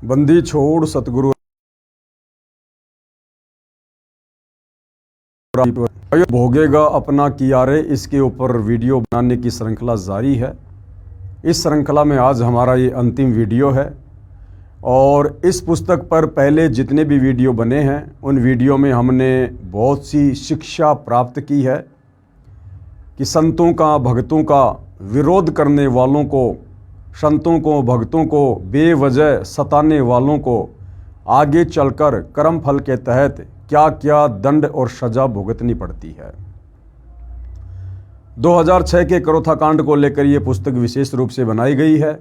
बंदी छोड़ सतगुरु भोगेगा अपना किया रे, इसके ऊपर वीडियो बनाने की श्रृंखला जारी है। इस श्रृंखला में आज हमारा ये अंतिम वीडियो है और इस पुस्तक पर पहले जितने भी वीडियो बने हैं उन वीडियो में हमने बहुत सी शिक्षा प्राप्त की है कि संतों का भक्तों का विरोध करने वालों को, संतों को भक्तों को बेवजह सताने वालों को आगे चलकर कर्म फल के तहत क्या क्या दंड और सजा भुगतनी पड़ती है। 2006 के करोथा कांड को लेकर ये पुस्तक विशेष रूप से बनाई गई है।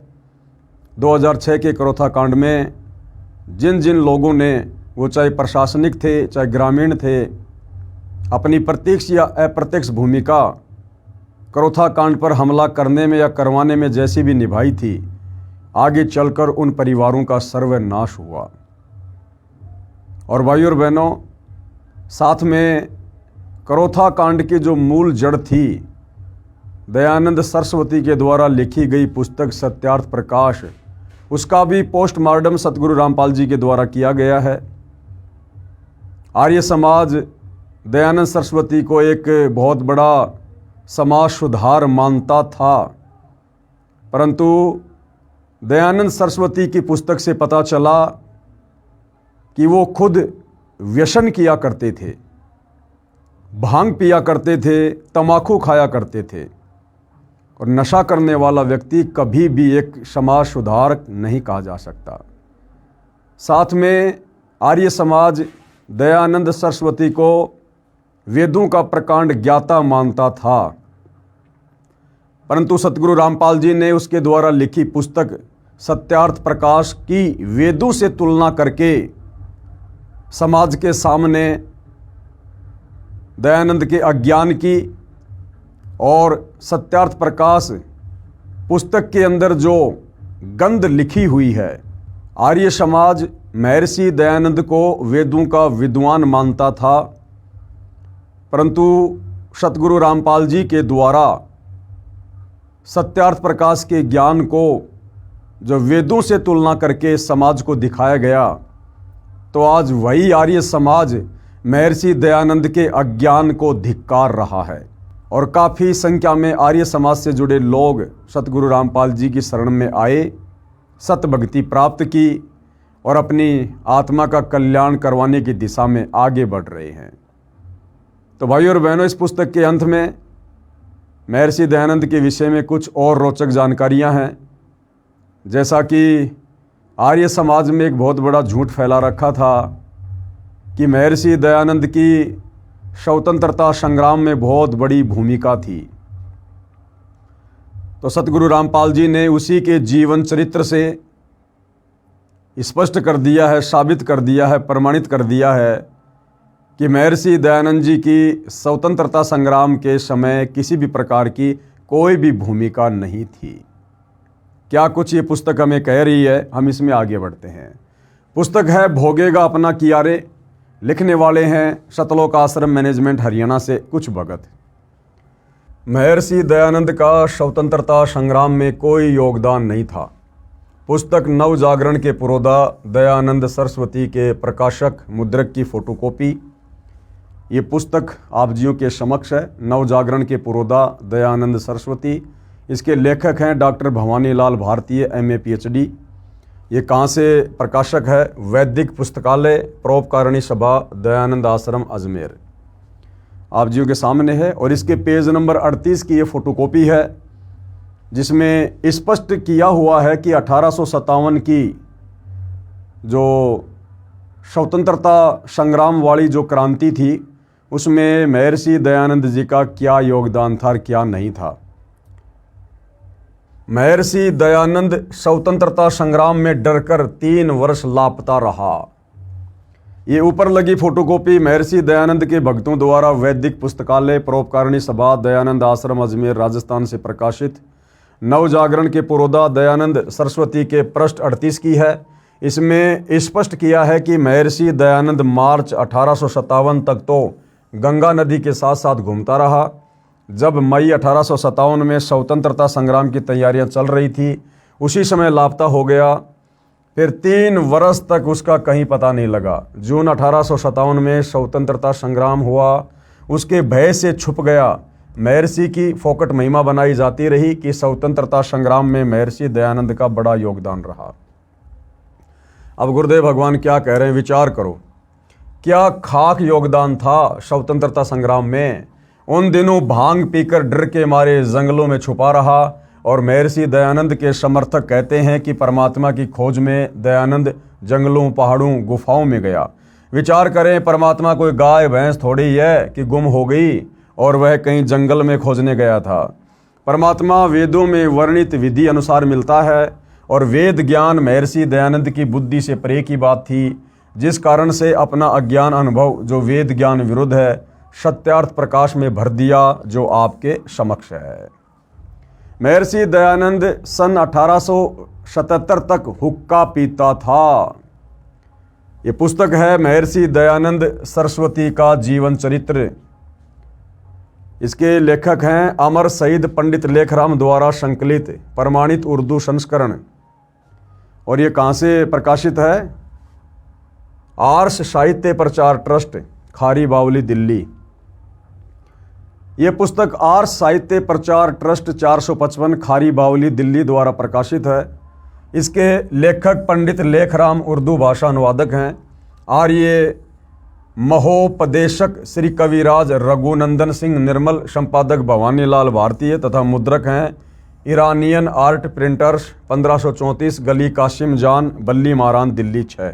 2006 के करोथा कांड में जिन जिन लोगों ने, वो चाहे प्रशासनिक थे चाहे ग्रामीण थे, अपनी प्रत्यक्ष या अप्रत्यक्ष भूमिका करोथा कांड पर हमला करने में या करवाने में जैसी भी निभाई थी, आगे चलकर उन परिवारों का सर्वनाश हुआ। और भाइयों और बहनों, साथ में करोथा कांड की जो मूल जड़ थी, दयानंद सरस्वती के द्वारा लिखी गई पुस्तक सत्यार्थ प्रकाश, उसका भी पोस्टमार्टम सतगुरु रामपाल जी के द्वारा किया गया है। आर्य समाज दयानंद सरस्वती को एक बहुत बड़ा समाज सुधार मानता था, परंतु दयानंद सरस्वती की पुस्तक से पता चला कि वो खुद व्यसन किया करते थे, भांग पिया करते थे, तम्बाकू खाया करते थे। और नशा करने वाला व्यक्ति कभी भी एक समाज सुधारक नहीं कहा जा सकता। साथ में आर्य समाज दयानंद सरस्वती को वेदों का प्रकांड ज्ञाता मानता था, परंतु सतगुरु रामपाल जी ने उसके द्वारा लिखी पुस्तक सत्यार्थ प्रकाश की वेदों से तुलना करके समाज के सामने दयानंद के अज्ञान की और सत्यार्थ प्रकाश पुस्तक के अंदर जो गंध लिखी हुई है, आर्य समाज महर्षि दयानंद को वेदों का विद्वान मानता था, परंतु सतगुरु रामपाल जी के द्वारा सत्यार्थ प्रकाश के ज्ञान को जो वेदों से तुलना करके समाज को दिखाया गया, तो आज वही आर्य समाज महर्षि दयानंद के अज्ञान को धिक्कार रहा है। और काफ़ी संख्या में आर्य समाज से जुड़े लोग सतगुरु रामपाल जी की शरण में आए, सत भक्ति प्राप्त की और अपनी आत्मा का कल्याण करवाने की दिशा में आगे बढ़ रहे हैं। तो भाइयों और बहनों, इस पुस्तक के अंत में महर्षि दयानंद के विषय में कुछ और रोचक जानकारियां हैं। जैसा कि आर्य समाज में एक बहुत बड़ा झूठ फैला रखा था कि महर्षि दयानंद की स्वतंत्रता संग्राम में बहुत बड़ी भूमिका थी। तो सतगुरु रामपाल जी ने उसी के जीवन चरित्र से स्पष्ट कर दिया है, साबित कर दिया है, प्रमाणित कर दिया है कि महर्षि दयानंद जी की स्वतंत्रता संग्राम के समय किसी भी प्रकार की कोई भी भूमिका नहीं थी। क्या कुछ ये पुस्तक हमें कह रही है, हम इसमें आगे बढ़ते हैं। पुस्तक है भोगेगा अपना किया रे, लिखने वाले हैं सतलोक आश्रम मैनेजमेंट हरियाणा से कुछ भगत। महर्षि दयानंद का स्वतंत्रता संग्राम में कोई योगदान नहीं था। पुस्तक नव जागरण के पुरोधा दयानंद सरस्वती के प्रकाशक मुद्रक की फोटोकॉपी। ये पुस्तक आप जियों के समक्ष है। नव जागरण के पुरोधा दयानंद सरस्वती, इसके लेखक हैं डॉक्टर भवानी लाल भारतीय MA PhD। ये कहाँ से प्रकाशक है? वैदिक पुस्तकालय, परोपकारिणी सभा, दयानंद आश्रम, अजमेर। आप जियों के सामने है। और इसके पेज नंबर 38 की ये फोटोकॉपी है, जिसमें स्पष्ट किया हुआ है कि 1857 की जो स्वतंत्रता संग्राम वाली जो क्रांति थी, उसमें महर्षि दयानंद जी का क्या योगदान था और क्या नहीं था। महर्षि दयानंद स्वतंत्रता संग्राम में डरकर 3 वर्ष लापता रहा। ये ऊपर लगी फोटोकॉपी महर्षि दयानंद के भक्तों द्वारा वैदिक पुस्तकालय, परोपकारिणी सभा, दयानंद आश्रम, अजमेर, राजस्थान से प्रकाशित नव जागरण के पुरोधा दयानंद सरस्वती के पृष्ठ 38 की है। इसमें स्पष्ट किया है कि महर्षि दयानंद मार्च 1857 तक तो गंगा नदी के साथ साथ घूमता रहा। जब मई 1857 में स्वतंत्रता संग्राम की तैयारियां चल रही थी, उसी समय लापता हो गया। फिर 3 वर्ष तक उसका कहीं पता नहीं लगा। जून 1857 में स्वतंत्रता संग्राम हुआ, उसके भय से छुप गया। महर्षि की फोकट महिमा बनाई जाती रही कि स्वतंत्रता संग्राम में महर्षि दयानंद का बड़ा योगदान रहा। अब गुरुदेव भगवान क्या कह रहे हैं, विचार करो, क्या खाक योगदान था स्वतंत्रता संग्राम में। उन दिनों भांग पीकर डर के मारे जंगलों में छुपा रहा और महर्षि दयानंद के समर्थक कहते हैं कि परमात्मा की खोज में दयानंद जंगलों, पहाड़ों, गुफाओं में गया। विचार करें, परमात्मा कोई गाय भैंस थोड़ी है कि गुम हो गई और वह कहीं जंगल में खोजने गया था। परमात्मा वेदों में वर्णित विधि अनुसार मिलता है और वेद ज्ञान महर्षि दयानंद की बुद्धि से परे की बात थी, जिस कारण से अपना अज्ञान अनुभव जो वेद ज्ञान विरुद्ध है सत्यार्थ प्रकाश में भर दिया जो आपके समक्ष है। महर्षि दयानंद सन 1877 तक हुक्का पीता था। ये पुस्तक है महर्षि दयानंद सरस्वती का जीवन चरित्र। इसके लेखक हैं अमर शहीद पंडित लेखराम द्वारा संकलित प्रमाणित उर्दू संस्करण। और ये कहाँ से प्रकाशित है? आर्ष साहित्य प्रचार ट्रस्ट, खारी बावली, दिल्ली। ये पुस्तक आर्ष साहित्य प्रचार ट्रस्ट 455 खारी बावली, दिल्ली द्वारा प्रकाशित है। इसके लेखक पंडित लेखराम उर्दू भाषा अनुवादक हैं। आर्य महोपदेशक श्री कविराज रघुनंदन सिंह निर्मल, संपादक भवानीलाल भारतीय तथा मुद्रक हैं ईरानियन आर्ट प्रिंटर्स, 1534 गली कासिम जान, बल्ली मारान, दिल्ली 6।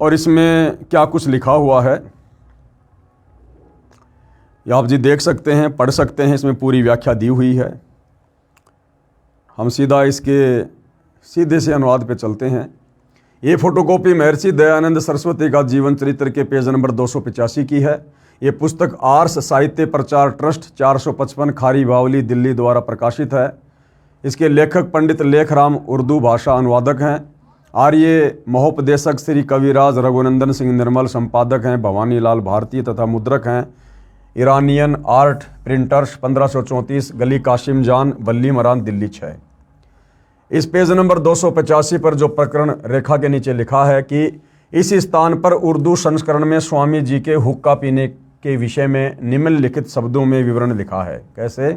और इसमें क्या कुछ लिखा हुआ है ये आप जी देख सकते हैं, पढ़ सकते हैं। इसमें पूरी व्याख्या दी हुई है। हम सीधा इसके सीधे से अनुवाद पे चलते हैं। ये फोटोकॉपी महर्षि दयानंद सरस्वती का जीवन चरित्र के पेज नंबर 285 की है। ये पुस्तक आर्ष साहित्य प्रचार ट्रस्ट 455 खारी बावली, दिल्ली द्वारा प्रकाशित है। इसके लेखक पंडित लेखराम उर्दू भाषा अनुवादक हैं। आर्य महोपदेशक श्री कविराज रघुनंदन सिंह निर्मल, संपादक हैं भवानीलाल भारती तथा मुद्रक हैं ईरानियन आर्ट प्रिंटर्स, 1534 गली कासिम जान, बल्ली मरान, दिल्ली 6। इस पेज नंबर 285 पर जो प्रकरण रेखा के नीचे लिखा है कि इस स्थान पर उर्दू संस्करण में स्वामी जी के हुक्का पीने के विषय में निम्नलिखित शब्दों में विवरण लिखा है। कैसे?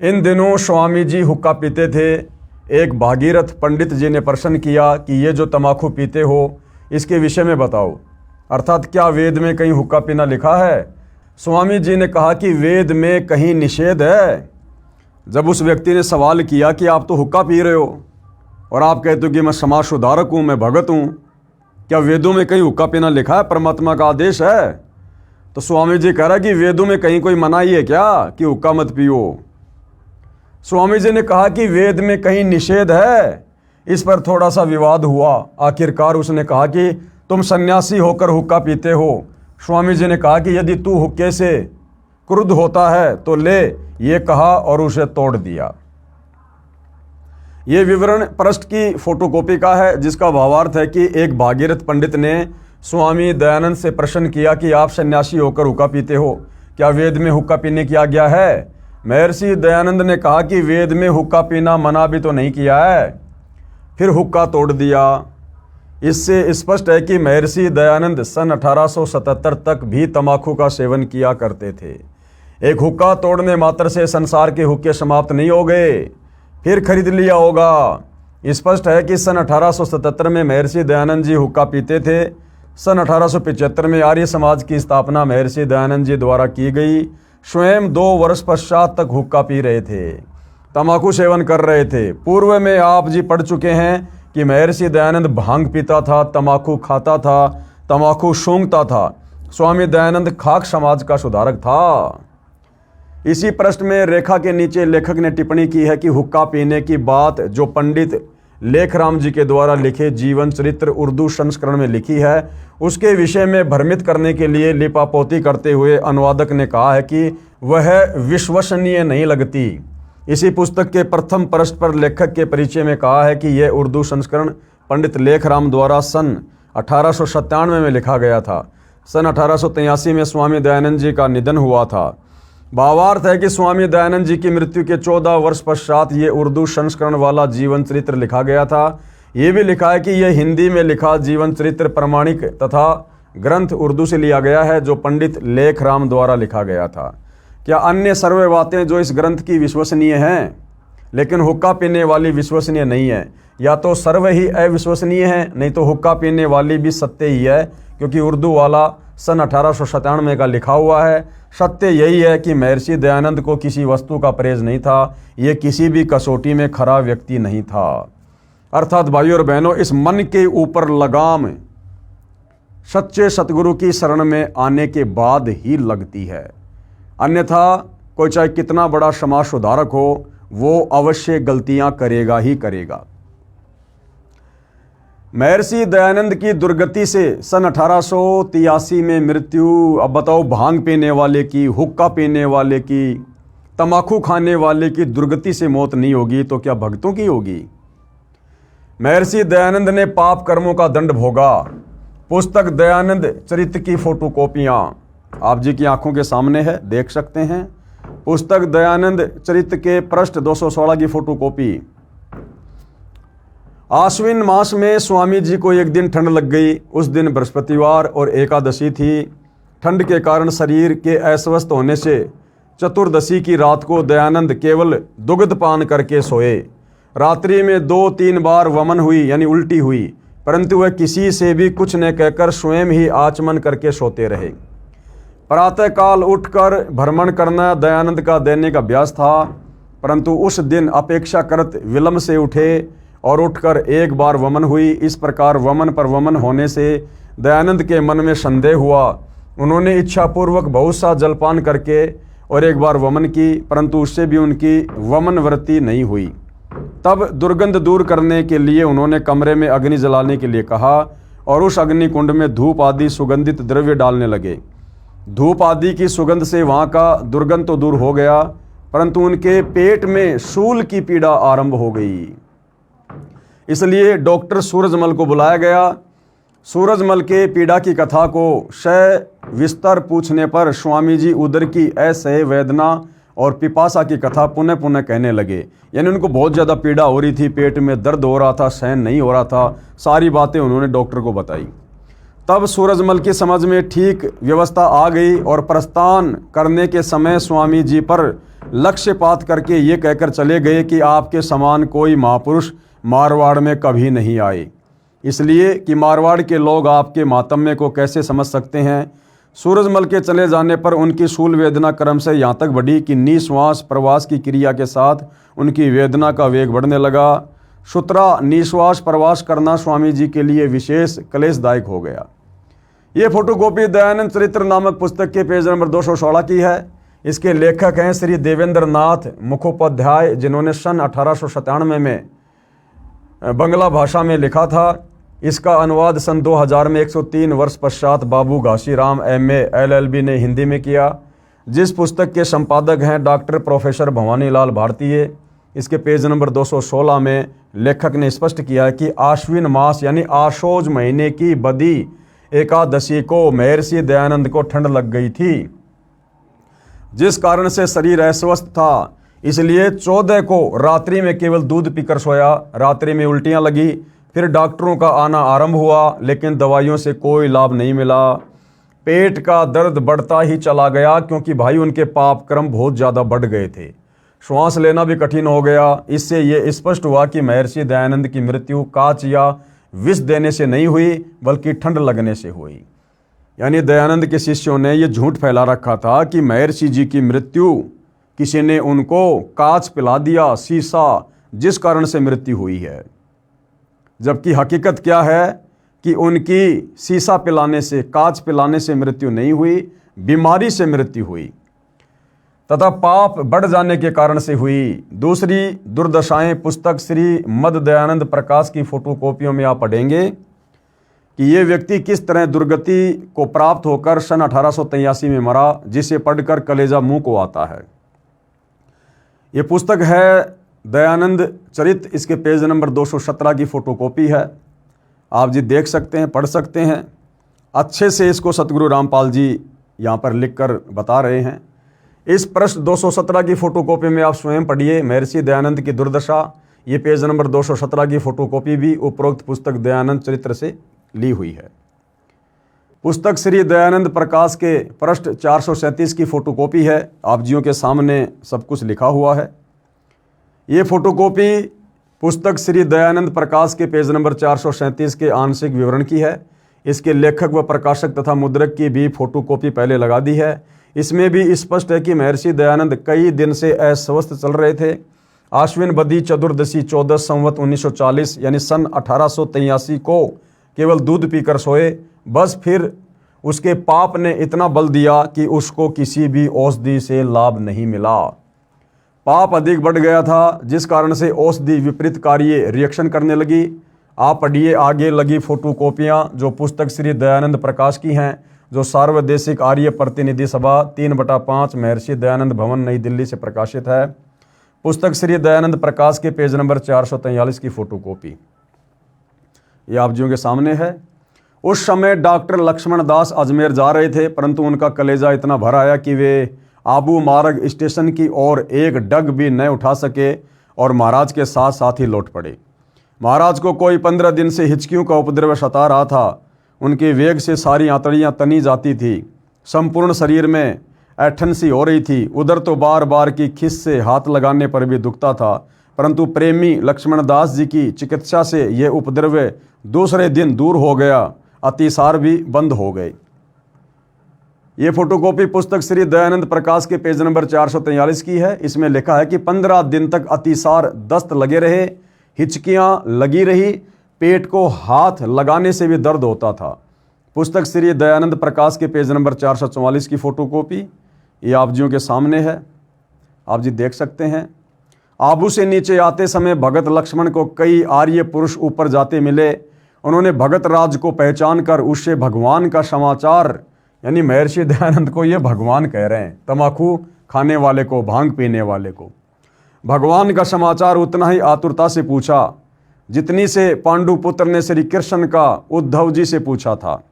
इन दिनों स्वामी जी हुक्का पीते थे। एक भागीरथ पंडित जी ने प्रश्न किया कि ये जो तंबाकू पीते हो इसके विषय में बताओ, अर्थात क्या वेद में कहीं हुक्का पीना लिखा है? स्वामी जी ने कहा कि वेद में कहीं निषेध है। जब उस व्यक्ति ने सवाल किया कि आप तो हुक्का पी रहे हो और आप कहते हो कि मैं समाज सुधारक हूँ, मैं भगत हूँ, क्या वेदों में कहीं हुक्का पीना लिखा है? परमात्मा का आदेश है। तो स्वामी जी कह रहा कि वेदों में कहीं कोई मनाही है क्या कि हुक्का मत पियो? स्वामी जी ने कहा कि वेद में कहीं निषेध है। इस पर थोड़ा सा विवाद हुआ। आखिरकार उसने कहा कि तुम सन्यासी होकर हुक्का पीते हो। स्वामी जी ने कहा कि यदि तू हुक्के से क्रुद्ध होता है तो ले, ये कहा और उसे तोड़ दिया। ये विवरण पृष्ठ की फोटोकॉपी का है, जिसका भावार्थ है कि एक भागीरथ पंडित ने स्वामी दयानंद से प्रश्न किया कि आप सन्यासी होकर हुक्का पीते हो, क्या वेद में हुक्का पीने की आज्ञा है? महर्षि दयानंद ने कहा कि वेद में हुक्का पीना मना भी तो नहीं किया है। फिर हुक्का तोड़ दिया। इससे स्पष्ट है कि महर्षि दयानंद सन 1877 तक भी तंबाकू का सेवन किया करते थे। एक हुक्का तोड़ने मात्र से संसार के हुक्के समाप्त नहीं हो गए, फिर खरीद लिया होगा। स्पष्ट है कि सन 1877 में महर्षि दयानंद जी हुक्का पीते थे। सन 1875 में आर्य समाज की स्थापना महर्षि दयानंद जी द्वारा की गई। स्वयं 2 वर्ष पश्चात तक हुक्का पी रहे थे, तंबाकू सेवन कर रहे थे। पूर्व में आप जी पढ़ चुके हैं कि महर्षि दयानंद भांग पीता था, तंबाकू खाता था, तंबाकू सूंघता था। स्वामी दयानंद खाक समाज का सुधारक था। इसी पृष्ठ में रेखा के नीचे लेखक ने टिप्पणी की है कि हुक्का पीने की बात जो पंडित लेखराम जी के द्वारा लिखे जीवन चरित्र उर्दू संस्करण में लिखी है, उसके विषय में भ्रमित करने के लिए लिपापोती करते हुए अनुवादक ने कहा है कि वह विश्वसनीय नहीं लगती। इसी पुस्तक के प्रथम पृष्ठ पर लेखक के परिचय में कहा है कि यह उर्दू संस्करण पंडित लेखराम द्वारा सन 1897 में लिखा गया था। सन 1883 में स्वामी दयानंद जी का निधन हुआ था। भावार्थ है कि स्वामी दयानंद जी की मृत्यु के 14 वर्ष पश्चात ये उर्दू संस्करण वाला जीवन चरित्र लिखा गया था। ये भी लिखा है कि यह हिंदी में लिखा जीवन चरित्र प्रमाणिक तथा ग्रंथ उर्दू से लिया गया है, जो पंडित लेखराम द्वारा लिखा गया था। क्या अन्य सर्वे बातें जो इस ग्रंथ की विश्वसनीय हैं, लेकिन हुक्का पीने वाली विश्वसनीय नहीं है? या तो सर्व ही अविश्वसनीय है, नहीं तो हुक्का पीने वाली भी सत्य ही है, क्योंकि उर्दू वाला सन 1897 का लिखा हुआ है। सत्य यही है कि महर्षि दयानंद को किसी वस्तु का परहेज नहीं था, ये किसी भी कसौटी में खरा व्यक्ति नहीं था। अर्थात भाइयों और बहनों, इस मन के ऊपर लगाम सच्चे सतगुरु की शरण में आने के बाद ही लगती है, अन्यथा कोई चाहे कितना बड़ा समाज सुधारक हो, वो अवश्य गलतियां करेगा ही करेगा। महर्षि दयानंद की दुर्गति से सन 1883 में मृत्यु। अब बताओ, भांग पीने वाले की, हुक्का पीने वाले की, तंबाकू खाने वाले की दुर्गति से मौत नहीं होगी तो क्या भक्तों की होगी? महर्षि दयानंद ने पाप कर्मों का दंड भोगा। पुस्तक दयानंद चरित्र की फोटोकॉपियां आप जी की आंखों के सामने है, देख सकते हैं। पुस्तक दयानंद चरित्र के पृष्ठ 216 की फोटोकॉपी। आश्विन मास में स्वामी जी को एक दिन ठंड लग गई। उस दिन बृहस्पतिवार और एकादशी थी। ठंड के कारण शरीर के अस्वस्थ होने से चतुर्दशी की रात को दयानंद केवल दुग्ध पान करके सोए। रात्रि में 2-3 बार वमन हुई, यानी उल्टी हुई, परंतु वह किसी से भी कुछ न कहकर स्वयं ही आचमन करके सोते रहे। प्रातःकाल उठकर भ्रमण करना दयानंद का दैनिक अभ्यास था, परंतु उस दिन अपेक्षाकृत विलंब से उठे और उठकर एक बार वमन हुई। इस प्रकार वमन पर वमन होने से दयानंद के मन में संदेह हुआ। उन्होंने इच्छापूर्वक बहुत सा जलपान करके और एक बार वमन की, परंतु उससे भी उनकी वमन वृत्ति नहीं हुई। तब दुर्गंध दूर करने के लिए उन्होंने कमरे में अग्नि जलाने के लिए कहा और उस अग्नि कुंड में धूप आदि सुगंधित द्रव्य डालने लगे। धूप आदि की सुगंध से वहाँ का दुर्गंध तो दूर हो गया, परंतु उनके पेट में शूल की पीड़ा आरंभ हो गई। इसलिए डॉक्टर सूरजमल को बुलाया गया। सूरजमल के पीड़ा की कथा को सविस्तर पूछने पर स्वामी जी उदर की असह्य वेदना और पिपासा की कथा पुनः पुनः कहने लगे। यानी उनको बहुत ज़्यादा पीड़ा हो रही थी, पेट में दर्द हो रहा था, सहन नहीं हो रहा था। सारी बातें उन्होंने डॉक्टर को बताई। तब सूरजमल की समझ में ठीक व्यवस्था आ गई और प्रस्थान करने के समय स्वामी जी पर लक्ष्यपात करके ये कहकर चले गए कि आपके समान कोई महापुरुष मारवाड़ में कभी नहीं आए, इसलिए कि मारवाड़ के लोग आपके मातम्य को कैसे समझ सकते हैं। सूरजमल के चले जाने पर उनकी शूल वेदना क्रम से यहाँ तक बढ़ी कि निश्वास प्रवास की क्रिया के साथ उनकी वेदना का वेग बढ़ने लगा। सुतरा निश्वास प्रवास करना स्वामी जी के लिए विशेष क्लेशदायक हो गया। ये फोटोकॉपी दयानंद चरित्र नामक पुस्तक के पेज नंबर 216 की है। इसके लेखक हैं श्री देवेंद्र नाथ मुखोपाध्याय, जिन्होंने सन 1897 में बंगला भाषा में लिखा था। इसका अनुवाद सन 2000 में 103 वर्ष पश्चात बाबू घासीराम MA LLB ने हिंदी में किया। जिस पुस्तक के संपादक हैं डॉक्टर प्रोफेसर भवानीलाल भारतीय। इसके पेज नंबर 216 में लेखक ने स्पष्ट किया है कि आश्विन मास यानी आशोज महीने की बदी एकादशी को महर्षि दयानंद को ठंड लग गई थी, जिस कारण से शरीर अस्वस्थ था। इसलिए 14 को रात्रि में केवल दूध पीकर सोया। रात्रि में उल्टियां लगी, फिर डॉक्टरों का आना आरंभ हुआ, लेकिन दवाइयों से कोई लाभ नहीं मिला। पेट का दर्द बढ़ता ही चला गया, क्योंकि भाई उनके पाप कर्म बहुत ज़्यादा बढ़ गए थे। श्वास लेना भी कठिन हो गया। इससे ये स्पष्ट हुआ कि महर्षि दयानंद की मृत्यु कांच या विष देने से नहीं हुई, बल्कि ठंड लगने से हुई। यानी दयानंद के शिष्यों ने यह झूठ फैला रखा था कि महर्षि जी की मृत्यु किसी ने उनको कांच पिला दिया, शीशा, जिस कारण से मृत्यु हुई है। जबकि हकीकत क्या है कि उनकी शीशा पिलाने से, कांच पिलाने से मृत्यु नहीं हुई, बीमारी से मृत्यु हुई तथा पाप बढ़ जाने के कारण से हुई। दूसरी दुर्दशाएं पुस्तक श्री मद दयानंद प्रकाश की फोटोकॉपियों में आप पढ़ेंगे कि ये व्यक्ति किस तरह दुर्गति को प्राप्त होकर सन 1883 में मरा, जिसे पढ़कर कलेजा मुंह को आता है। ये पुस्तक है दयानंद चरित्र। इसके पेज नंबर 217 की फोटोकॉपी है। आप जी देख सकते हैं, पढ़ सकते हैं। अच्छे से इसको सतगुरु रामपाल जी यहाँ पर लिखकर बता रहे हैं। इस पृष्ठ 217 की फोटोकॉपी में आप स्वयं पढ़िए महर्षि दयानंद की दुर्दशा। ये पेज नंबर 217 की फोटोकॉपी भी उपरोक्त पुस्तक दयानंद चरित्र से ली हुई है। पुस्तक श्री दयानंद प्रकाश के पृष्ठ 437 की फोटोकॉपी है। आप जियों के सामने सब कुछ लिखा हुआ है। ये फोटोकॉपी पुस्तक श्री दयानंद प्रकाश के पेज नंबर 437 के आंशिक विवरण की है। इसके लेखक व प्रकाशक तथा मुद्रक की भी फोटोकॉपी पहले लगा दी है। इसमें भी स्पष्ट है कि महर्षि दयानंद कई दिन से अस्वस्थ चल रहे थे। आश्विन बदी चतुर्दशी 14 संवत 1940 यानी सन 1883 को केवल दूध पीकर सोए। बस फिर उसके पाप ने इतना बल दिया कि उसको किसी भी औषधि से लाभ नहीं मिला। पाप अधिक बढ़ गया था, जिस कारण से औषधि विपरीत कार्य रिएक्शन करने लगी। आप पढ़िए आगे लगी फोटोकॉपियाँ जो पुस्तक श्री दयानंद प्रकाश की हैं, जो सार्वदेशिक आर्य प्रतिनिधि सभा 3/5 महर्षि दयानंद भवन नई दिल्ली से प्रकाशित है। पुस्तक श्री दयानंद प्रकाश के पेज नंबर 443 की फोटोकॉपी ये आप जियों के सामने है। उस समय डॉक्टर लक्ष्मण दास अजमेर जा रहे थे, परंतु उनका कलेजा इतना भर आया कि वे आबू मार्ग स्टेशन की ओर एक डग भी न उठा सके और महाराज के साथ साथ ही लौट पड़े। महाराज को कोई 15 दिन से हिचकियों का उपद्रव सता रहा था। उनके वेग से सारी आंतड़ियाँ तनी जाती थी। संपूर्ण शरीर में ऐठन सी हो रही थी। उधर तो बार बार की खिस से हाथ लगाने पर भी दुखता था, परंतु प्रेमी लक्ष्मण दास जी की चिकित्सा से यह उपद्रव दूसरे दिन दूर हो गया। अतिसार भी बंद हो गए। ये फोटोकॉपी पुस्तक श्री दयानंद प्रकाश के पेज नंबर 443 की है। इसमें लिखा है कि 15 दिन तक अतिसार दस्त लगे रहे, हिचकियाँ लगी रही, पेट को हाथ लगाने से भी दर्द होता था। पुस्तक श्री दयानंद प्रकाश के पेज नंबर 444 की फोटोकॉपी ये आप जियों के सामने है। आप जी देख सकते हैं। आबू से नीचे आते समय भगत लक्ष्मण को कई आर्य पुरुष ऊपर जाते मिले। उन्होंने भगत राज को पहचान कर उससे भगवान का समाचार, यानी महर्षि दयानंद को ये भगवान कह रहे हैं, तम्बाकू खाने वाले को, भांग पीने वाले को, भगवान का समाचार उतना ही आतुरता से पूछा जितनी से पांडुपुत्र ने श्री कृष्ण का उद्धव जी से पूछा था।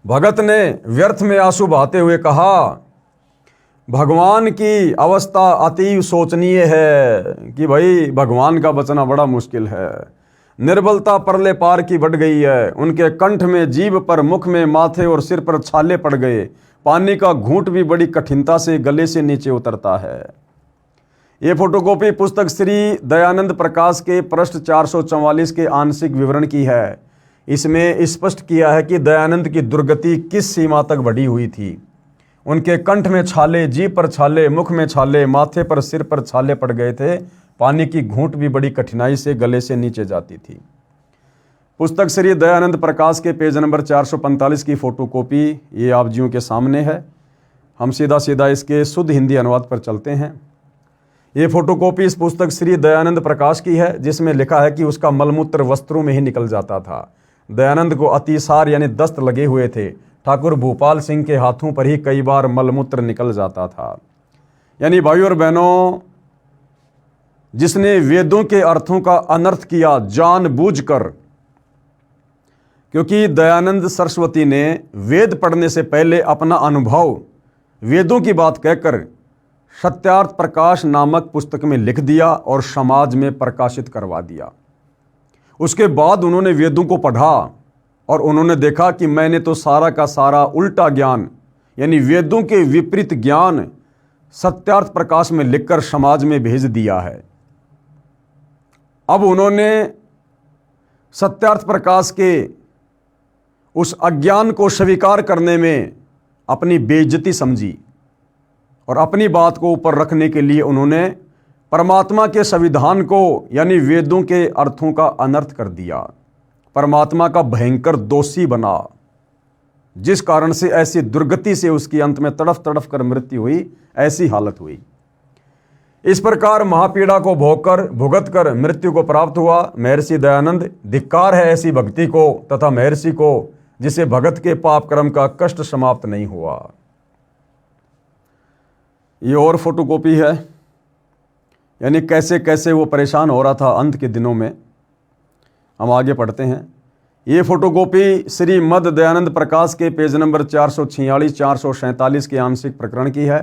भगत ने व्यर्थ में आंसू बहाते हुए कहा, भगवान की अवस्था अति शोचनीय है कि भाई भगवान का बचना बड़ा मुश्किल है। निर्बलता परले पार की बढ़ गई है। उनके कंठ में, जीभ पर, मुख में, माथे और सिर पर छाले पड़ गए। पानी का घूंट भी बड़ी कठिनता से गले से नीचे उतरता है। ये फोटोकॉपी पुस्तक श्री दयानंद प्रकाश के पृष्ठ 444 के आंशिक विवरण की है। इसमें स्पष्ट किया है कि दयानंद की दुर्गति किस सीमा तक बढ़ी हुई थी। उनके कंठ में छाले, जीभ पर छाले, मुख में छाले, माथे पर, सिर पर छाले पड़ गए थे। पानी की घूंट भी बड़ी कठिनाई से गले से नीचे जाती थी। पुस्तक श्री दयानंद प्रकाश के पेज नंबर 445 की फोटोकॉपी ये आप जियों के सामने है। हम सीधा सीधा इसके शुद्ध हिंदी अनुवाद पर चलते हैं। ये फोटोकॉपी इस पुस्तक श्री दयानंद प्रकाश की है, जिसमें लिखा है कि उसका मलमूत्र वस्त्रों में ही निकल जाता था। दयानंद को अतिसार यानी दस्त लगे हुए थे। ठाकुर भूपाल सिंह के हाथों पर ही कई बार मलमूत्र निकल जाता था। यानी भाइयों और बहनों, जिसने वेदों के अर्थों का अनर्थ किया जानबूझकर, क्योंकि दयानंद सरस्वती ने वेद पढ़ने से पहले अपना अनुभव वेदों की बात कहकर सत्यार्थ प्रकाश नामक पुस्तक में लिख दिया और समाज में प्रकाशित करवा दिया। उसके बाद उन्होंने वेदों को पढ़ा और उन्होंने देखा कि मैंने तो सारा का सारा उल्टा ज्ञान, यानी वेदों के विपरीत ज्ञान सत्यार्थ प्रकाश में लिखकर समाज में भेज दिया है। अब उन्होंने सत्यार्थ प्रकाश के उस अज्ञान को स्वीकार करने में अपनी बेइज्जती समझी और अपनी बात को ऊपर रखने के लिए उन्होंने परमात्मा के संविधान को, यानी वेदों के अर्थों का अनर्थ कर दिया। परमात्मा का भयंकर दोषी बना, जिस कारण से ऐसी दुर्गति से उसकी अंत में तड़फ तड़फ कर मृत्यु हुई, ऐसी हालत हुई। इस प्रकार महापीड़ा को भुगत कर मृत्यु को प्राप्त हुआ। महर्षि दयानंद, धिक्कार है ऐसी भक्ति को तथा महर्षि को जिसे भगत के पाप कर्म का कष्ट समाप्त नहीं हुआ। ये और फोटोकॉपी है, यानी कैसे कैसे वो परेशान हो रहा था अंत के दिनों में। हम आगे पढ़ते हैं। ये फोटोकॉपी श्रीमद दयानंद प्रकाश के पेज नंबर 446 447 के आंशिक प्रकरण की है।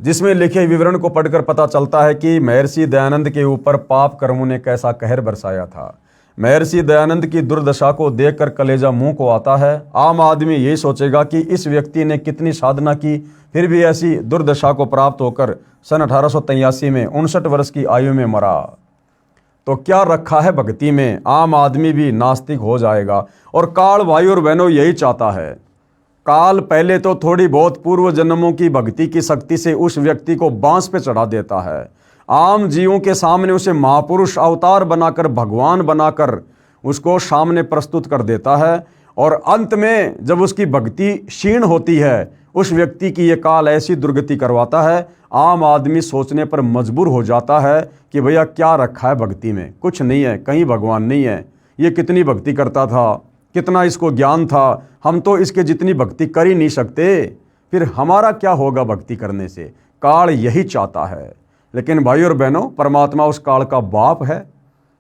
जिसमें लिखे विवरण को पढ़कर पता चलता है कि महर्षि दयानंद के ऊपर पाप कर्मों ने कैसा कहर बरसाया था। महर्षि दयानंद की दुर्दशा को देखकर कलेजा मुंह को आता है। आम आदमी यही सोचेगा कि इस व्यक्ति ने कितनी साधना की, फिर भी ऐसी दुर्दशा को प्राप्त होकर सन 1883 में 59 वर्ष की आयु में मरा। तो क्या रखा है भक्ति में, आम आदमी भी नास्तिक हो जाएगा। और काल भाई और बहनों यही चाहता है। काल पहले तो थोड़ी बहुत पूर्व जन्मों की भक्ति की शक्ति से उस व्यक्ति को बांस पे चढ़ा देता है। आम जीवों के सामने उसे महापुरुष अवतार बनाकर, भगवान बनाकर उसको सामने प्रस्तुत कर देता है। और अंत में जब उसकी भक्ति क्षीण होती है, उस व्यक्ति की ये काल ऐसी दुर्गति करवाता है, आम आदमी सोचने पर मजबूर हो जाता है कि भैया क्या रखा है भक्ति में, कुछ नहीं है, कहीं भगवान नहीं है। ये कितनी भक्ति करता था, कितना इसको ज्ञान था, हम तो इसके जितनी भक्ति कर ही नहीं सकते, फिर हमारा क्या होगा भक्ति करने से। काल यही चाहता है। लेकिन भाई और बहनों, परमात्मा उस काल का बाप है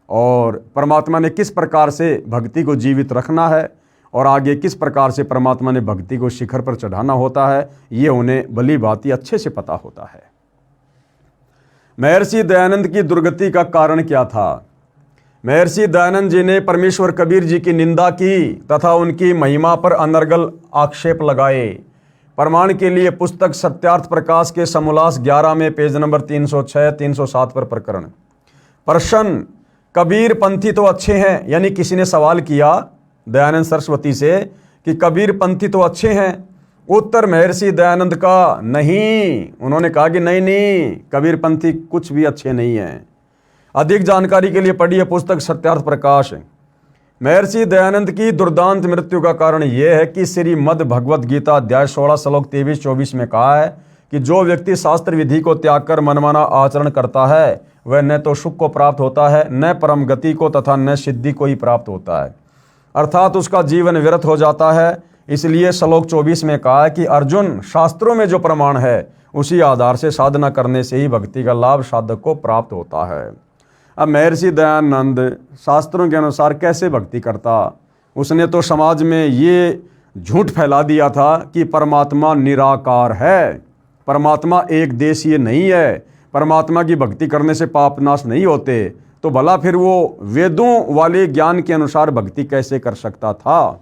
और परमात्मा ने किस प्रकार से भक्ति को जीवित रखना है और आगे किस प्रकार से परमात्मा ने भक्ति को शिखर पर चढ़ाना होता है, ये उन्हें भली भांति अच्छे से पता होता है। महर्षि दयानंद की दुर्गति का कारण क्या था? महर्षि दयानंद जी ने परमेश्वर कबीर जी की निंदा की तथा उनकी महिमा पर अनर्गल आक्षेप लगाए। प्रमाण के लिए पुस्तक सत्यार्थ प्रकाश के समोल्लास 11 में पेज नंबर 306-307 पर प्रकरण। प्रश्न, कबीर पंथी तो अच्छे हैं, यानी किसी ने सवाल किया दयानंद सरस्वती से कि कबीर पंथी तो अच्छे हैं। उत्तर महर्षि दयानंद का नहीं। उन्होंने कहा कि नहीं, कबीर पंथी कुछ भी अच्छे नहीं हैं। अधिक जानकारी के लिए पढ़िए पुस्तक सत्यार्थ प्रकाश। महर्षि दयानंद की दुर्दांत मृत्यु का कारण यह है कि श्रीमद् भगवद गीता अध्याय 16 श्लोक 23-24 में कहा है कि जो व्यक्ति शास्त्र विधि को त्याग कर मनमाना आचरण करता है वह न तो सुख को प्राप्त होता है, न परम गति को तथा न सिद्धि को ही प्राप्त होता है, अर्थात उसका जीवन व्यर्थ हो जाता है। इसलिए श्लोक 24 में कहा है कि अर्जुन, शास्त्रों में जो प्रमाण है उसी आधार से साधना करने से ही भक्ति का लाभ साधक को प्राप्त होता है। अब महर्षि दयानंद शास्त्रों के अनुसार कैसे भक्ति करता? उसने तो समाज में ये झूठ फैला दिया था कि परमात्मा निराकार है, परमात्मा एक देशीय नहीं है, परमात्मा की भक्ति करने से पाप नाश नहीं होते। तो भला फिर वो वेदों वाले ज्ञान के अनुसार भक्ति कैसे कर सकता था?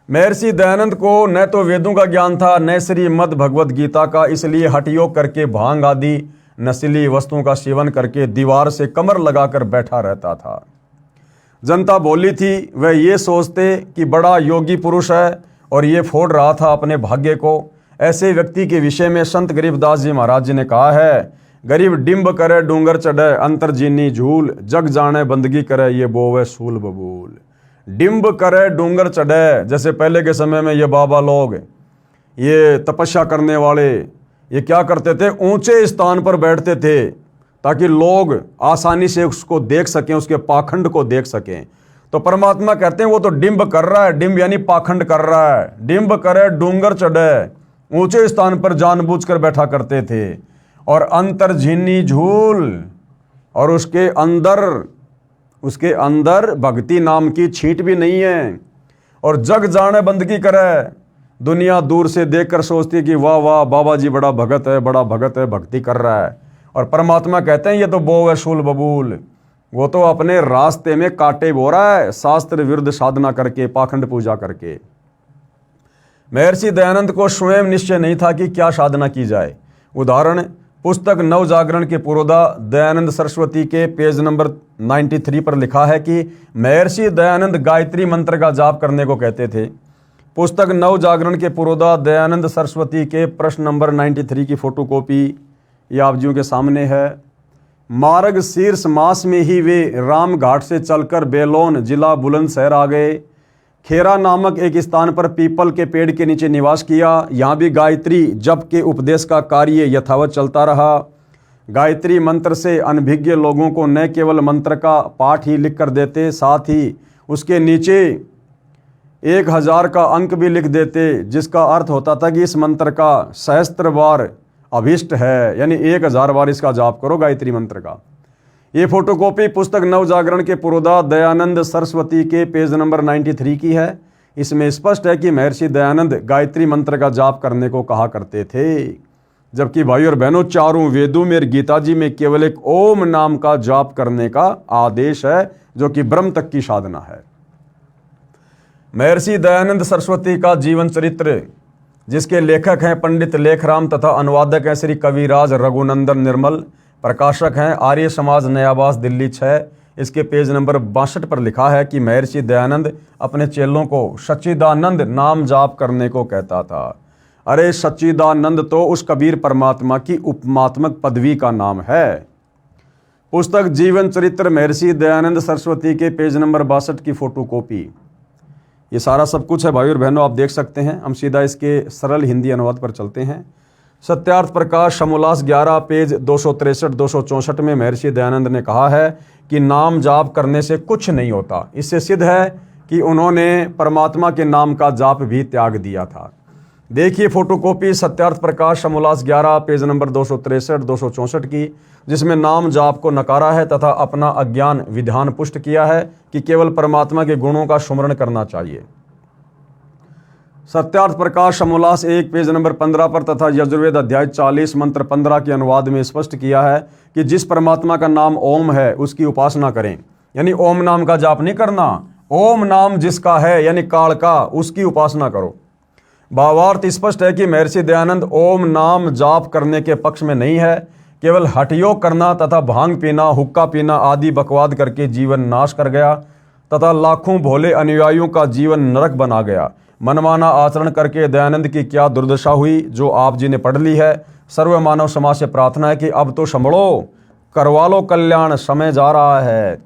महर्षि दयानंद को न तो वेदों का ज्ञान था न श्रीमद् भगवद गीता का, इसलिए हठयोग करके भांग आदि नशीली वस्तुओं का सेवन करके दीवार से कमर लगाकर बैठा रहता था। जनता बोली थी, वह ये सोचते कि बड़ा योगी पुरुष है और ये फोड़ रहा था अपने भाग्य को। ऐसे व्यक्ति के विषय में संत गरीबदास जी महाराज जी ने कहा है, गरीब डिम्ब करे डूंगर चढ़े अंतर जीनी झूल, जग जाने बंदगी करे ये बोवे सूल बबूल। डिम्ब करे डूंगर चढ़े, जैसे पहले के समय में ये बाबा लोग, ये तपस्या करने वाले, ये क्या करते थे, ऊंचे स्थान पर बैठते थे ताकि लोग आसानी से उसको देख सकें, उसके पाखंड को देख सकें। तो परमात्मा कहते हैं वो तो डिम्ब कर रहा है, डिम्ब यानी पाखंड कर रहा है। डिम्ब करे डूंगर चढ़े, ऊंचे स्थान पर जानबूझकर बैठा करते थे। और अंतर झीनी झूल, और उसके अंदर भक्ति नाम की छींट भी नहीं है। और जग जाने बंदगी करे, दुनिया दूर से देखकर सोचती कि वाह वाह बाबा जी बड़ा भगत है, बड़ा भगत है, भक्ति कर रहा है। और परमात्मा कहते हैं ये तो बो है शूल बबूल, वो तो अपने रास्ते में कांटे बो रहा है, शास्त्र विरुद्ध साधना करके, पाखंड पूजा करके। महर्षि दयानंद को स्वयं निश्चय नहीं था कि क्या साधना की जाए। उदाहरण, पुस्तक नव जागरण के पुरोधा दयानंद सरस्वती के पेज नंबर 93 पर लिखा है कि महर्षि दयानंद गायत्री मंत्र का जाप करने को कहते थे। पुस्तक नव जागरण के पुरोधा दयानंद सरस्वती के प्रश्न नंबर 93 की फोटोकॉपी ये आप जियों के सामने है। मार्ग शीर्ष मास में ही वे राम घाट से चलकर बेलोन जिला बुलंदशहर आ गए। खेरा नामक एक स्थान पर पीपल के पेड़ के नीचे निवास किया। यहाँ भी गायत्री जप के उपदेश का कार्य यथावत चलता रहा। गायत्री मंत्र से अनभिज्ञ लोगों को न केवल मंत्र का पाठ ही लिख कर देते, साथ ही उसके नीचे 1000 का अंक भी लिख देते, जिसका अर्थ होता था कि इस मंत्र का सहस्त्र बार अभिष्ट है, यानी 1000 बार इसका जाप करो गायत्री मंत्र का। ये फोटोकॉपी पुस्तक नव जागरण के पुरोधा दयानंद सरस्वती के पेज नंबर 93 की है। इसमें स्पष्ट है कि महर्षि दयानंद गायत्री मंत्र का जाप करने को कहा करते थे। जबकि भाई और बहनों, चारों वेदों में और गीता जी में केवल एक ओम नाम का जाप करने का आदेश है, जो कि ब्रह्म तक की साधना है। महर्षि दयानंद सरस्वती का जीवन चरित्र, जिसके लेखक हैं पंडित लेखराम तथा अनुवादक हैं श्री कविराज रघुनंदन निर्मल, प्रकाशक हैं आर्य समाज नयाबास दिल्ली 6। इसके पेज नंबर 62 पर लिखा है कि महर्षि दयानंद अपने चेलों को सच्चिदानंद नाम जाप करने को कहता था। अरे सच्चिदानंद तो उस कबीर परमात्मा की उपमात्मक पदवी का नाम है। पुस्तक जीवन चरित्र महर्षि दयानंद सरस्वती के पेज नंबर 62 की फोटोकॉपी। ये सारा सब कुछ है भाई और बहनों, आप देख सकते हैं। हम सीधा इसके सरल हिंदी अनुवाद पर चलते हैं। सत्यार्थ प्रकाश समोल्लास 11 पेज 263-264 में महर्षि दयानंद ने कहा है कि नाम जाप करने से कुछ नहीं होता। इससे सिद्ध है कि उन्होंने परमात्मा के नाम का जाप भी त्याग दिया था। देखिए photocopy Satyarth Prakash समोल्लास 11 page number 263-264 की, जिसमें नाम जाप को नकारा है तथा अपना अज्ञान विधान पुष्ट किया है कि केवल परमात्मा के गुणों का सुमरण करना चाहिए। सत्यार्थ प्रकाश समोल्लास 1 पेज नंबर 15 पर तथा यजुर्वेद अध्याय 40 मंत्र 15 के अनुवाद में स्पष्ट किया है कि जिस परमात्मा का नाम ओम है उसकी उपासना करें, यानी ओम नाम का जाप नहीं करना। ओम नाम जिसका है यानी काल का, उसकी उपासना करो। भावार्थ स्पष्ट है कि महर्षि दयानंद ओम नाम जाप करने के पक्ष में नहीं है। केवल हठयोग करना तथा भांग पीना, हुक्का पीना आदि बकवाद करके जीवन नाश कर गया तथा लाखों भोले अनुयायियों का जीवन नरक बना गया। मनमाना आचरण करके दयानंद की क्या दुर्दशा हुई, जो आप जी ने पढ़ ली है। सर्व मानव समाज से प्रार्थना है कि अब तो संभलो, करवा लो कल्याण, समय जा रहा है।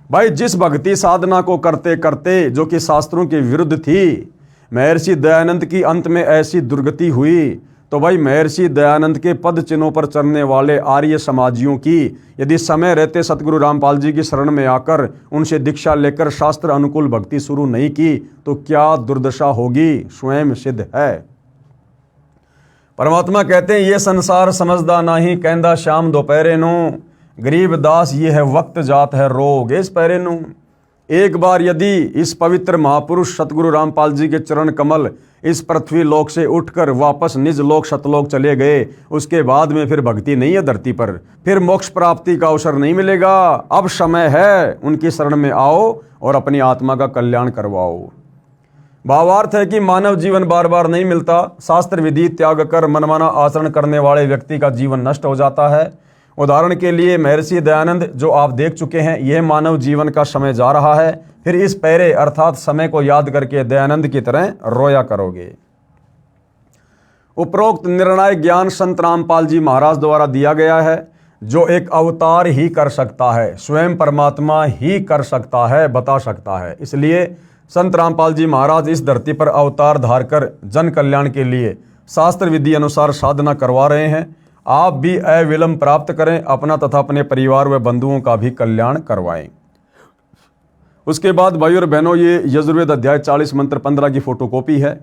भाई जिस भक्ति साधना को करते करते, जो कि शास्त्रों के विरुद्ध थी, महर्षि दयानंद की अंत में ऐसी दुर्गति हुई, तो भाई महर्षि दयानंद के पद चिन्हों पर चलने वाले आर्य समाजियों की यदि समय रहते सतगुरु रामपाल जी की शरण में आकर उनसे दीक्षा लेकर शास्त्र अनुकूल भक्ति शुरू नहीं की, तो क्या दुर्दशा होगी स्वयं सिद्ध है। परमात्मा कहते हैं, ये संसार समझदा नहीं, कहंदा श्याम दोपहरे नो, गरीब दास ये है वक्त जात है रोग इस पैरे नो। एक बार यदि इस पवित्र महापुरुष सतगुरु रामपाल जी के चरण कमल इस पृथ्वी लोक से उठकर वापस निज लोक सतलोक चले गए, उसके बाद में फिर भक्ति नहीं है धरती पर, फिर मोक्ष प्राप्ति का अवसर नहीं मिलेगा। अब समय है, उनकी शरण में आओ और अपनी आत्मा का कल्याण करवाओ। भावार्थ है कि मानव जीवन बार बार नहीं मिलता। शास्त्र विधि त्याग कर मनमाना आचरण करने वाले व्यक्ति का जीवन नष्ट हो जाता है। उदाहरण के लिए महर्षि दयानंद जो आप देख चुके हैं, यह मानव जीवन का समय जा रहा है, फिर इस पैरे अर्थात समय को याद करके दयानंद की तरह रोया करोगे। उपरोक्त निर्णय ज्ञान संत रामपाल जी महाराज द्वारा दिया गया है, जो एक अवतार ही कर सकता है, स्वयं परमात्मा ही कर सकता है, बता सकता है। इसलिए संत रामपाल जी महाराज इस धरती पर अवतार धार कर जन कल्याण के लिए शास्त्र विधि अनुसार साधना करवा रहे हैं। आप भी अविलंब प्राप्त करें, अपना तथा अपने परिवार व बंधुओं का भी कल्याण करवाएं। उसके बाद भाई और बहनों, ये यजुर्वेद अध्याय 40 मंत्र 15 की फोटोकॉपी है,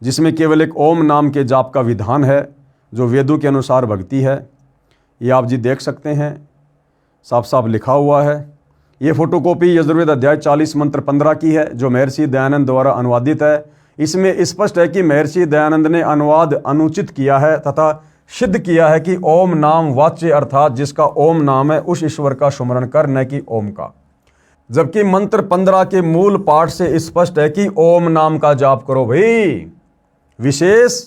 जिसमें केवल एक ओम नाम के जाप का विधान है, जो वेदों के अनुसार भक्ति है। ये आप जी देख सकते हैं, साफ साफ लिखा हुआ है। ये फोटोकॉपी यजुर्वेद अध्याय 40 मंत्र 15 की है, जो महर्षि दयानंद द्वारा अनुवादित है। इसमें स्पष्ट है कि महर्षि दयानंद ने अनुवाद अनुचित किया है तथा सिद्ध किया है कि ओम नाम वाच्य अर्थात जिसका ओम नाम है उस ईश्वर का सुमरण कर, न कि ओम का। जबकि मंत्र 15 के मूल पाठ से स्पष्ट है कि ओम नाम का जाप करो भाई, विशेष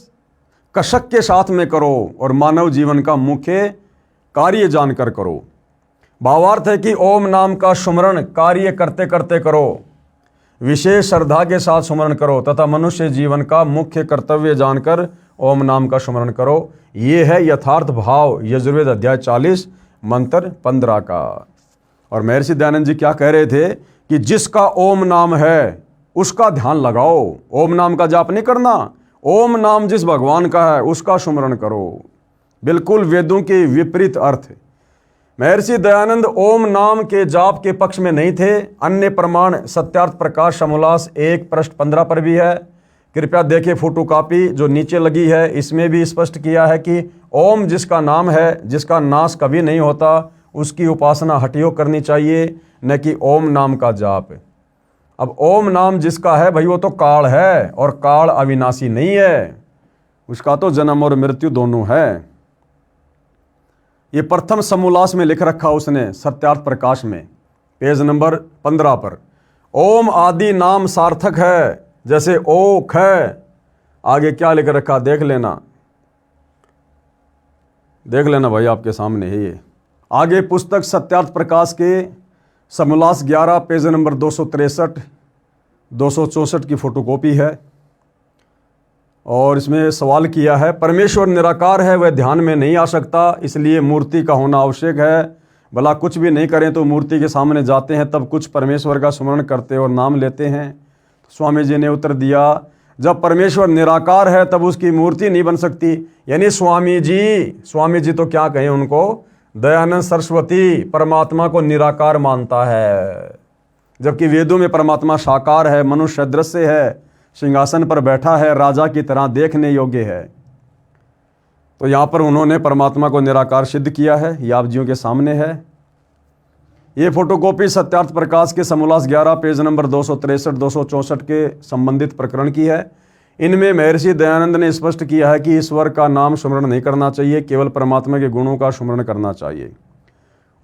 कसक के साथ में करो और मानव जीवन का मुख्य कार्य जानकर करो। भावार्थ है कि ओम नाम का सुमरण कार्य करते करते करो, विशेष श्रद्धा के साथ सुमरण करो तथा मनुष्य जीवन का मुख्य कर्तव्य जानकर ओम नाम का सुमरण करो। ये है यथार्थ भाव यजुर्वेद अध्याय 40 मंत्र 15 का। और महर्षि दयानंद जी क्या कह रहे थे कि जिसका ओम नाम है उसका ध्यान लगाओ, ओम नाम का जाप नहीं करना। ओम नाम जिस भगवान का है उसका सुमरण करो। बिल्कुल वेदों के विपरीत अर्थ। महर्षि दयानंद ओम नाम के जाप के पक्ष में नहीं थे। अन्य प्रमाण सत्यार्थ प्रकाश समोल्लास 1 पृष्ठ 15 पर भी है। कृपया देखें फोटोकॉपी जो नीचे लगी है, इसमें भी स्पष्ट किया है कि ओम जिसका नाम है, जिसका नाश कभी नहीं होता, उसकी उपासना हठयोग करनी चाहिए, न कि ओम नाम का जाप। अब ओम नाम जिसका है भाई, वो तो काल है और काल अविनाशी नहीं है, उसका तो जन्म और मृत्यु दोनों है। ये प्रथम समोल्लास में लिख रखा उसने सत्यार्थ प्रकाश में, पेज नंबर 15 पर। ओम आदि नाम सार्थक है, जैसे ओख है, आगे क्या लिख रखा देख लेना भाई, आपके सामने है ये। आगे पुस्तक सत्यार्थ प्रकाश के समोल्लास 11 पेज नंबर 263 264 की फोटोकॉपी है। और इसमें सवाल किया है, परमेश्वर निराकार है, वह ध्यान में नहीं आ सकता, इसलिए मूर्ति का होना आवश्यक है। भला कुछ भी नहीं करें तो मूर्ति के सामने जाते हैं, तब कुछ परमेश्वर का स्मरण करते और नाम लेते हैं। स्वामी जी ने उत्तर दिया, जब परमेश्वर निराकार है तब उसकी मूर्ति नहीं बन सकती। यानी स्वामी जी तो क्या कहें उनको, दयानंद सरस्वती परमात्मा को निराकार मानता है, जबकि वेदों में परमात्मा साकार है, मनुष्य दृश्य है, सिंहासन पर बैठा है, राजा की तरह देखने योग्य है। तो यहाँ पर उन्होंने परमात्मा को निराकार सिद्ध किया है, ये आप जियों के सामने है। ये फोटोकॉपी सत्यार्थ प्रकाश के समोल्लास 11 पेज नंबर 263 264 के संबंधित प्रकरण की है। इनमें महर्षि दयानंद ने स्पष्ट किया है कि ईश्वर का नाम स्मरण नहीं करना चाहिए, केवल परमात्मा के गुणों का स्मरण करना चाहिए।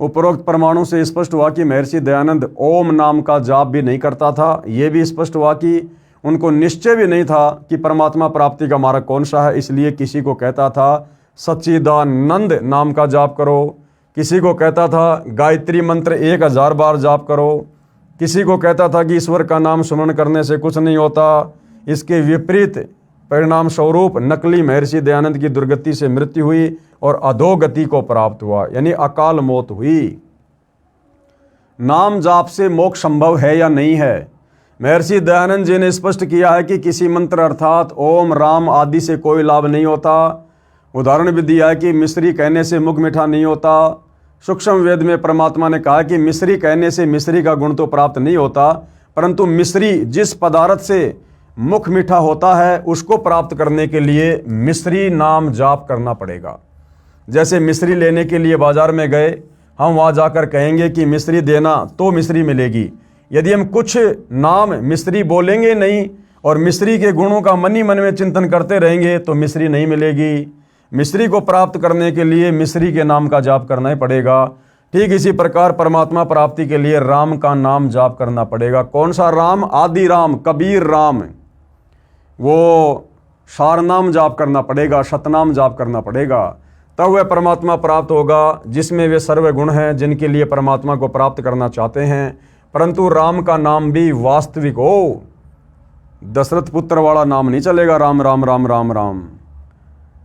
उपरोक्त प्रमाणों से स्पष्ट हुआ कि महर्षि दयानंद ओम नाम का जाप भी नहीं करता था। ये भी स्पष्ट हुआ कि उनको निश्चय भी नहीं था कि परमात्मा प्राप्ति का मार्ग कौन सा है, इसलिए किसी को कहता था सच्चिदानंद नाम का जाप करो, किसी को कहता था गायत्री मंत्र 1000 बार जाप करो, किसी को कहता था कि ईश्वर का नाम स्मरण करने से कुछ नहीं होता। इसके विपरीत परिणाम स्वरूप नकली महर्षि दयानंद की दुर्गति से मृत्यु हुई और अधोगति को प्राप्त हुआ, यानी अकाल मौत हुई। नाम जाप से मोक्ष संभव है या नहीं है? महर्षि दयानंद जी ने स्पष्ट किया है कि किसी मंत्र अर्थात ओम राम आदि से कोई लाभ नहीं होता। उदाहरण भी दिया है कि मिश्री कहने से मुख मीठा नहीं होता। सूक्ष्म वेद में परमात्मा ने कहा कि मिश्री कहने से मिश्री का गुण तो प्राप्त नहीं होता, परंतु मिश्री जिस पदार्थ से मुख मीठा होता है उसको प्राप्त करने के लिए मिश्री नाम जाप करना पड़ेगा। जैसे मिश्री लेने के लिए बाजार में गए, हम वहाँ जाकर कहेंगे कि मिश्री देना तो मिश्री मिलेगी। यदि हम कुछ नाम मिश्री बोलेंगे नहीं और मिश्री के गुणों का मन ही मन में चिंतन करते रहेंगे तो मिश्री नहीं मिलेगी। मिश्री को प्राप्त करने के लिए मिश्री के नाम का जाप करना ही पड़ेगा। ठीक इसी प्रकार परमात्मा प्राप्ति के लिए राम का नाम जाप करना पड़ेगा। कौन सा राम? आदि राम, कबीर राम, वो सार नाम जाप करना पड़ेगा, सतनाम जाप करना पड़ेगा, तब वह परमात्मा प्राप्त होगा जिसमें वे सर्व गुण हैं जिनके लिए परमात्मा को प्राप्त करना चाहते हैं। परंतु राम का नाम भी वास्तविक हो, दशरथ पुत्र वाला नाम नहीं चलेगा, राम राम राम राम राम।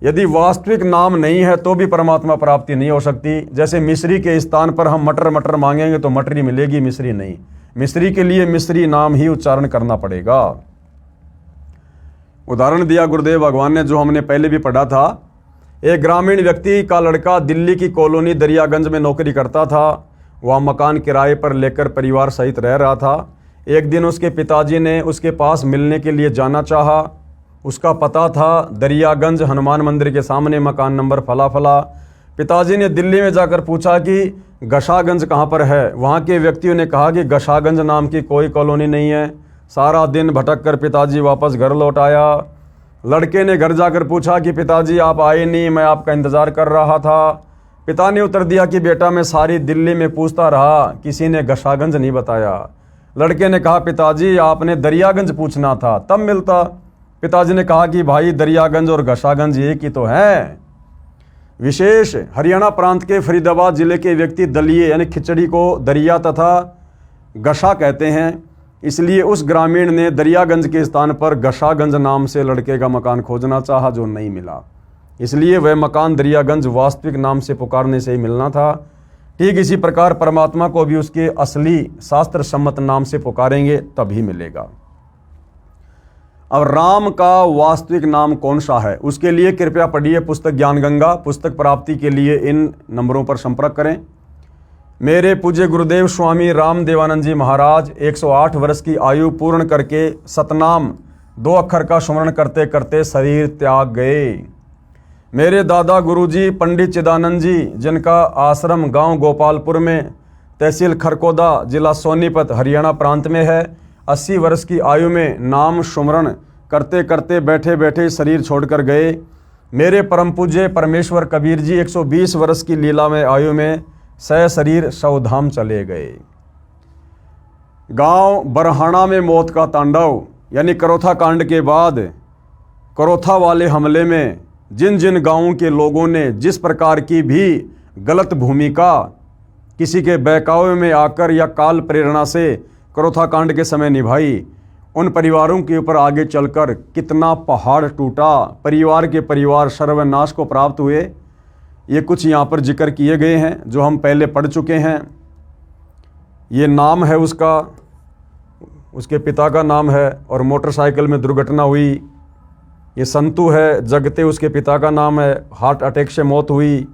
यदि वास्तविक नाम नहीं है तो भी परमात्मा प्राप्ति नहीं हो सकती। जैसे मिश्री के स्थान पर हम मटर मटर मांगेंगे तो मटरी मिलेगी, मिश्री नहीं। मिश्री के लिए मिश्री नाम ही उच्चारण करना पड़ेगा। उदाहरण दिया गुरुदेव भगवान ने, जो हमने पहले भी पढ़ा था। एक ग्रामीण व्यक्ति का लड़का दिल्ली की कॉलोनी दरियागंज में नौकरी करता था। वह मकान किराए पर लेकर परिवार सहित रह रहा था। एक दिन उसके पिताजी ने उसके पास मिलने के लिए जाना चाहा। उसका पता था दरियागंज हनुमान मंदिर के सामने, मकान नंबर फला फला। पिताजी ने दिल्ली में जाकर पूछा कि गशागंज कहाँ पर है। वहाँ के व्यक्तियों ने कहा कि गशागंज नाम की कोई कॉलोनी नहीं है। सारा दिन भटक कर पिताजी वापस घर लौट आया। लड़के ने घर जाकर पूछा कि पिताजी आप आए नहीं, मैं आपका इंतज़ार कर रहा था। पिता ने उत्तर दिया कि बेटा मैं सारी दिल्ली में पूछता रहा, किसी ने गशागंज नहीं बताया। लड़के ने कहा पिताजी आपने दरियागंज पूछना था, तब मिलता। पिताजी ने कहा कि भाई दरियागंज और गशागंज एक ही तो हैं। विशेष हरियाणा प्रांत के फरीदाबाद जिले के व्यक्ति दलिए यानी खिचड़ी को दरिया तथा गशा कहते हैं, इसलिए उस ग्रामीण ने दरियागंज के स्थान पर गशागंज नाम से लड़के का मकान खोजना चाहा, जो नहीं मिला। इसलिए वह मकान दरियागंज वास्तविक नाम से पुकारने से ही मिलना था। ठीक इसी प्रकार परमात्मा को भी उसके असली शास्त्र सम्मत नाम से पुकारेंगे तभी मिलेगा। अब राम का वास्तविक नाम कौन सा है, उसके लिए कृपया पढ़िए पुस्तक ज्ञान गंगा। पुस्तक प्राप्ति के लिए इन नंबरों पर संपर्क करें। मेरे पूज्य गुरुदेव स्वामी राम देवानंद जी महाराज 108 वर्ष की आयु पूर्ण करके सतनाम 2 अक्षर का स्मरण करते करते शरीर त्याग गए। मेरे दादा गुरुजी पंडित चिदानंद जी, जिनका आश्रम गांव गोपालपुर में तहसील खरकोदा जिला सोनीपत हरियाणा प्रांत में है, 80 वर्ष की आयु में नाम स्मरण करते करते बैठे बैठे शरीर छोड़कर गए। मेरे परम पूज्य परमेश्वर कबीर जी 120 वर्ष की लीला में आयु में सशरीर शवधाम चले गए। गांव बरहाना में मौत का तांडव, यानी करोथा कांड के बाद करोथा वाले हमले में जिन जिन गांवों के लोगों ने जिस प्रकार की भी गलत भूमिका किसी के बहकावे में आकर या काल प्रेरणा से करोथा कांड के समय निभाई, उन परिवारों के ऊपर आगे चलकर कितना पहाड़ टूटा, परिवार के परिवार सर्वनाश को प्राप्त हुए। ये कुछ यहाँ पर जिक्र किए गए हैं जो हम पहले पढ़ चुके हैं। ये नाम है उसका, उसके पिता का नाम है, और मोटरसाइकिल में दुर्घटना हुई। ये संतू है, जगते उसके पिता का नाम है, हार्ट अटैक से मौत हुई।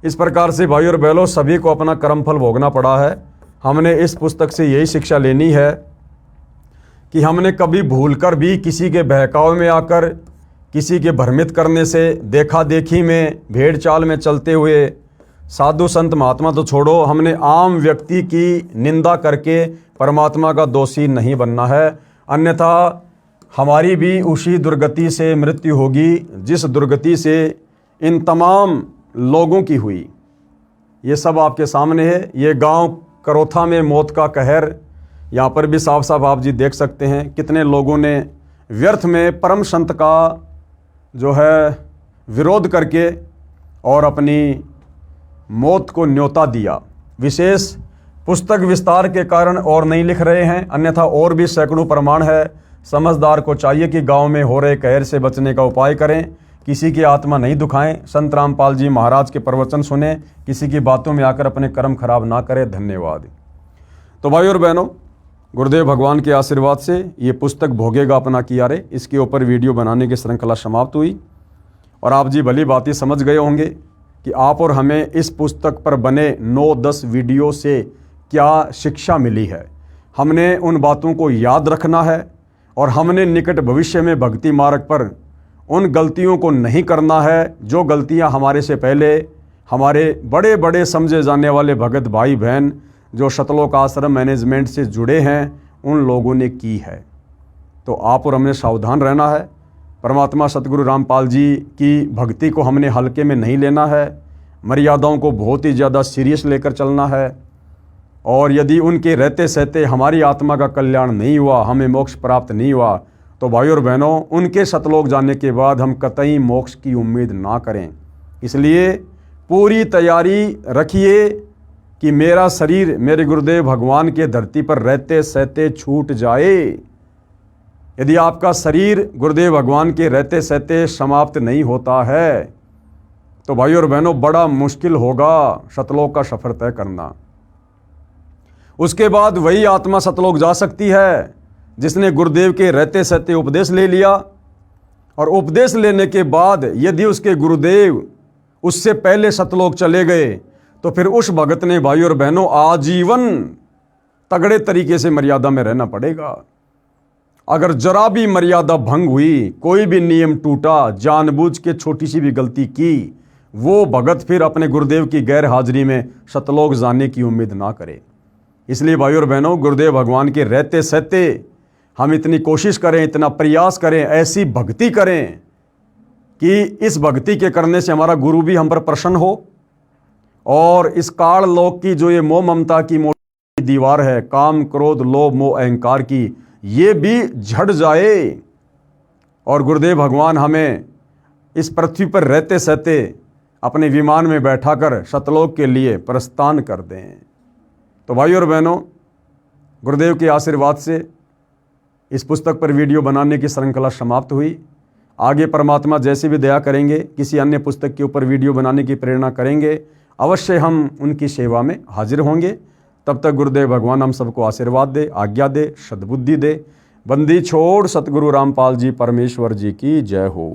इस प्रकार से भाई और बहनों सभी को अपना कर्मफल भोगना पड़ा है। हमने इस पुस्तक से यही शिक्षा लेनी है कि हमने कभी भूलकर भी किसी के बहकावे में आकर, किसी के भ्रमित करने से, देखा देखी में, भेड़ चाल में चलते हुए, साधु संत महात्मा तो छोड़ो, हमने आम व्यक्ति की निंदा करके परमात्मा का दोषी नहीं बनना है। अन्यथा हमारी भी उसी दुर्गति से मृत्यु होगी जिस दुर्गति से इन तमाम लोगों की हुई। ये सब आपके सामने है। ये गांव करोथा में मौत का कहर, यहाँ पर भी साफ साफ आप जी देख सकते हैं कितने लोगों ने व्यर्थ में परम संत का जो है विरोध करके और अपनी मौत को न्योता दिया। विशेष पुस्तक विस्तार के कारण और नहीं लिख रहे हैं, अन्यथा और भी सैकड़ों प्रमाण है। समझदार को चाहिए कि गांव में हो रहे कहर से बचने का उपाय करें, किसी की आत्मा नहीं दुखाएं, संत रामपाल जी महाराज के प्रवचन सुने, किसी की बातों में आकर अपने कर्म खराब ना करें। धन्यवाद। तो भाई और बहनों, गुरुदेव भगवान के आशीर्वाद से ये पुस्तक भोगेगा अपना कियारे, इसके ऊपर वीडियो बनाने की श्रृंखला समाप्त हुई। और आप जी भली बात ही समझ गए होंगे कि आप और हमें इस पुस्तक पर बने 9-10 वीडियो से क्या शिक्षा मिली है। हमने उन बातों को याद रखना है और हमने निकट भविष्य में भक्ति मार्ग पर उन गलतियों को नहीं करना है जो गलतियां हमारे से पहले हमारे बड़े बड़े समझे जाने वाले भगत भाई बहन जो शतलोक आश्रम मैनेजमेंट से जुड़े हैं उन लोगों ने की है। तो आप और हमने सावधान रहना है। परमात्मा सतगुरु रामपाल जी की भक्ति को हमने हल्के में नहीं लेना है, मर्यादाओं को बहुत ही ज़्यादा सीरियस लेकर चलना है। और यदि उनके रहते सहते हमारी आत्मा का कल्याण नहीं हुआ, हमें मोक्ष प्राप्त नहीं हुआ, तो भाई और बहनों उनके सतलोक जाने के बाद हम कतई मोक्ष की उम्मीद ना करें। इसलिए पूरी तैयारी रखिए कि मेरा शरीर मेरे गुरुदेव भगवान के धरती पर रहते सहते छूट जाए। यदि आपका शरीर गुरुदेव भगवान के रहते सहते समाप्त नहीं होता है तो भाई और बहनों बड़ा मुश्किल होगा सतलोक का सफर तय करना। उसके बाद वही आत्मा सतलोक जा सकती है जिसने गुरुदेव के रहते सहते उपदेश ले लिया, और उपदेश लेने के बाद यदि उसके गुरुदेव उससे पहले सतलोक चले गए तो फिर उस भगत ने भाई और बहनों आजीवन तगड़े तरीके से मर्यादा में रहना पड़ेगा। अगर जरा भी मर्यादा भंग हुई, कोई भी नियम टूटा, जानबूझ के छोटी सी भी गलती की, वो भगत फिर अपने गुरुदेव की गैर हाजिरी में सतलोक जाने की उम्मीद ना करे। इसलिए भाई और बहनों गुरुदेव भगवान के रहते सहते हम इतनी कोशिश करें, इतना प्रयास करें, ऐसी भक्ति करें कि इस भक्ति के करने से हमारा गुरु भी हम पर प्रसन्न हो और इस काल लोक की जो ये मोह ममता की मोटी दीवार है, काम क्रोध लोभ मोह अहंकार की, ये भी झड़ जाए और गुरुदेव भगवान हमें इस पृथ्वी पर रहते सहते अपने विमान में बैठाकर सतलोक के लिए प्रस्थान कर दें। तो भाई और बहनों, गुरुदेव के आशीर्वाद से इस पुस्तक पर वीडियो बनाने की श्रृंखला समाप्त हुई। आगे परमात्मा जैसे भी दया करेंगे, किसी अन्य पुस्तक के ऊपर वीडियो बनाने की प्रेरणा करेंगे, अवश्य हम उनकी सेवा में हाजिर होंगे। तब तक गुरुदेव भगवान हम सबको आशीर्वाद दे, आज्ञा दे, सद्बुद्धि दे। बंदी छोड़ सतगुरु रामपाल जी परमेश्वर जी की जय हो।